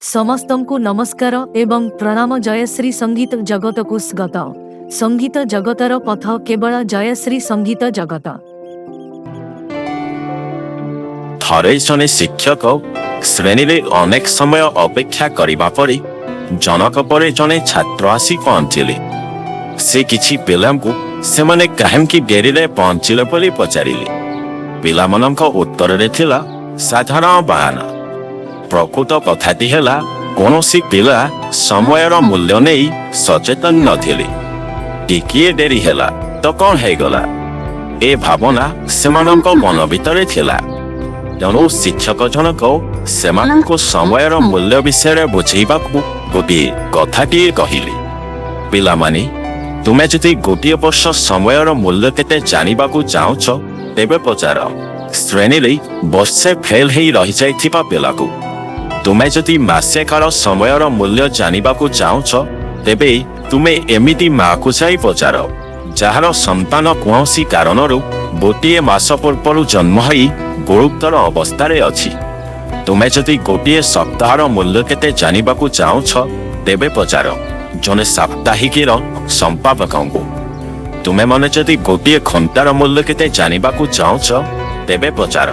ସମସ୍ତଙ୍କୁ ନମସ୍କାର ଏବଂ ପ୍ରଣାମ। ଜୟଶ୍ରୀ ସଙ୍ଗୀତ ଜଗତକୁ ସ୍ୱାଗତ। ସଙ୍ଗୀତ ଜଗତର ପଥ କେବଳ ଜୟଶ୍ରୀ ସଙ୍ଗୀତ ଜଗତ। ଥରେ ଜଣେ ଶିକ୍ଷକ ଶ୍ରେଣୀରେ ଅନେକ ସମୟ ଅପେକ୍ଷା କରିବା ପରେ ଜଣକ ପରେ ଜଣେ ଛାତ୍ର ଆସି ପହଞ୍ଚିଲେ। ସେ କିଛି ପିଲାଙ୍କୁ ସେମାନେ କାହିଁକି ଡେରିରେ ପହଞ୍ଚିଲେ ବୋଲି ପଚାରିଲେ। ପିଲାମାନଙ୍କ ଉତ୍ତରରେ ଥିଲା ସାଧାରଣ ବାହାନା। ପ୍ରକୃତ କଥାଟି ହେଲା କୌଣସି ପିଲା ସମୟର ମୂଲ୍ୟ ନେଇ ସଚେତନ ନଥିଲେ। ଟିକିଏ ଡେରି ହେଲା ତ କ'ଣ ହେଇଗଲା, ଏ ଭାବନା ସେମାନଙ୍କ ମନ ଭିତରେ ଥିଲା। ତେଣୁ ଶିକ୍ଷକ ଜଣକ ସେମାନଙ୍କୁ ସମୟର ମୂଲ୍ୟ ବିଷୟରେ ବୁଝେଇବାକୁ ଗୋଟିଏ କଥାଟିଏ କହିଲେ। ପିଲାମାନେ, ତୁମେ ଯଦି ଗୋଟିଏ ବର୍ଷ ସମୟର ମୂଲ୍ୟ କେତେ ଜାଣିବାକୁ ଚାହୁଁଛ, ତେବେ ପଚାର ଶ୍ରେଣୀରେ ବର୍ଷେ ଫେଲ୍ ହେଇ ରହିଯାଇଥିବା ପିଲାକୁ। ତୁମେ ଯଦି ମାସେ କାଳ ସମୟର ମୂଲ୍ୟ ଜାଣିବାକୁ ଚାହୁଁଛ, ତେବେ ତୁମେ ଏମିତି ମାଆକୁ ଯାଇ ପଚାର ଯାହାର ସନ୍ତାନ କୌଣସି କାରଣରୁ ଗୋଟିଏ ମାସ ପୂର୍ବରୁ ଜନ୍ମ ହୋଇ ଗୁରୁତର ଅବସ୍ଥାରେ ଅଛି। ତୁମେ ଯଦି ଗୋଟିଏ ସପ୍ତାହର ମୂଲ୍ୟ କେତେ ଜାଣିବାକୁ ଚାହୁଁଛ, ତେବେ ପଚାର ଜଣେ ସାପ୍ତାହିକୀର ସମ୍ପାଦକଙ୍କୁ। ତୁମେମାନେ ଯଦି ଗୋଟିଏ ଘଣ୍ଟାର ମୂଲ୍ୟ କେତେ ଜାଣିବାକୁ ଚାହୁଁଛ, ତେବେ ପଚାର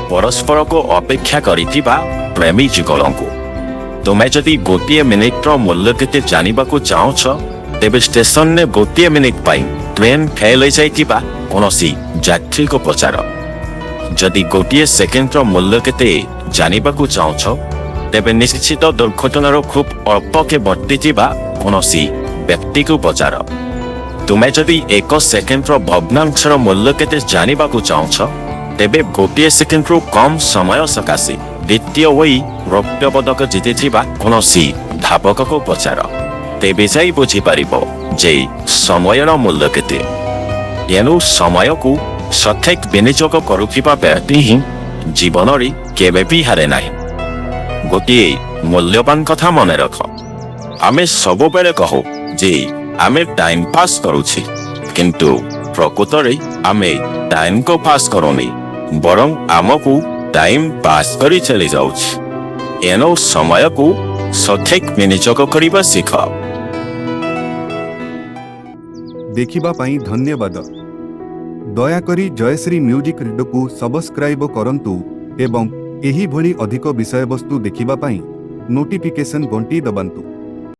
ପରସ୍ପରକୁ ଅପେକ୍ଷା କରିଥିବା ପ୍ରେମୀ ଯୁଗଳଙ୍କୁ। ତୁମେ ଯଦି ଗୋଟିଏ ମିନିଟ୍ର ମୂଲ୍ୟ କେତେ ଜାଣିବାକୁ ଚାହୁଁଛ, ତେବେ ଷ୍ଟେସନରେ ଗୋଟିଏ ମିନିଟ୍ ପାଇଁ ଟ୍ରେନ୍ ଫେଲ୍ ହୋଇଯାଇଥିବା କୌଣସି ଯାତ୍ରୀକୁ ପଚାର। ଯଦି ଗୋଟିଏ ସେକେଣ୍ଡର ମୂଲ୍ୟ କେତେ ଜାଣିବାକୁ ଚାହୁଁଛ, ତେବେ ନିଶ୍ଚିତ ଦୁର୍ଘଟଣାରୁ ଖୁବ୍ ଅଳ୍ପକେ ବର୍ତ୍ତିଥିବା କୌଣସି ବ୍ୟକ୍ତିକୁ ପଚାର। ତୁମେ ଯଦି ଏକ ସେକେଣ୍ଡର ଭଗ୍ନାଂଶର ମୂଲ୍ୟ କେତେ ଜାଣିବାକୁ ଚାହୁଁଛ, ତେବେ ଗୋଟିଏ ସେକେଣ୍ଡରୁ କମ୍ ସମୟ ସକାଶେ ଦ୍ୱିତୀୟ ହୋଇ ରୌପ୍ୟ ପଦକ ଜିତିଥିବା କୌଣସି ଧାବକକୁ ପଚାର। ତେବେ ଯାଇ ବୁଝିପାରିବ ଯେ ସମୟର ମୂଲ୍ୟ କେତେ। ଏଣୁ ସମୟକୁ ସଠିକ୍ ବିନିଯୋଗ କରୁଥିବା ବ୍ୟକ୍ତି ହିଁ ଜୀବନରେ କେବେ ବି ହାରେ ନାହିଁ। ଗୋଟିଏ ମୂଲ୍ୟବାନ କଥା ମନେ ରଖ, ଆମେ ସବୁବେଳେ କହୁ ଯେ ଆମେ ଟାଇମ୍ ପାସ୍ କରୁଛେ, କିନ୍ତୁ ପ୍ରକୃତରେ ଆମେ ଟାଇମ୍କୁ ପାସ୍ କରୁନି, ବରଂ ଆମକୁ ଟାଇମ୍ ପାସ୍ କରି ଚାଲି ଯାଉଛି। ଏଣୁ ସମୟକୁ ସଠିକ୍ ବିନିଯୋଗ କରିବା ଶିଖ। ଦେଖିବା ପାଇଁ ଧନ୍ୟବାଦ। ଦୟାକରି ଜୟଶ୍ରୀ ମ୍ୟୁଜିକ୍ ରେଡିଓକୁ ସବସ୍କ୍ରାଇବ କରନ୍ତୁ ଏବଂ ଏହିଭଳି ଅଧିକ ବିଷୟବସ୍ତୁ ଦେଖିବା ପାଇଁ ନୋଟିଫିକେସନ୍ ଘଣ୍ଟି ଦବାନ୍ତୁ।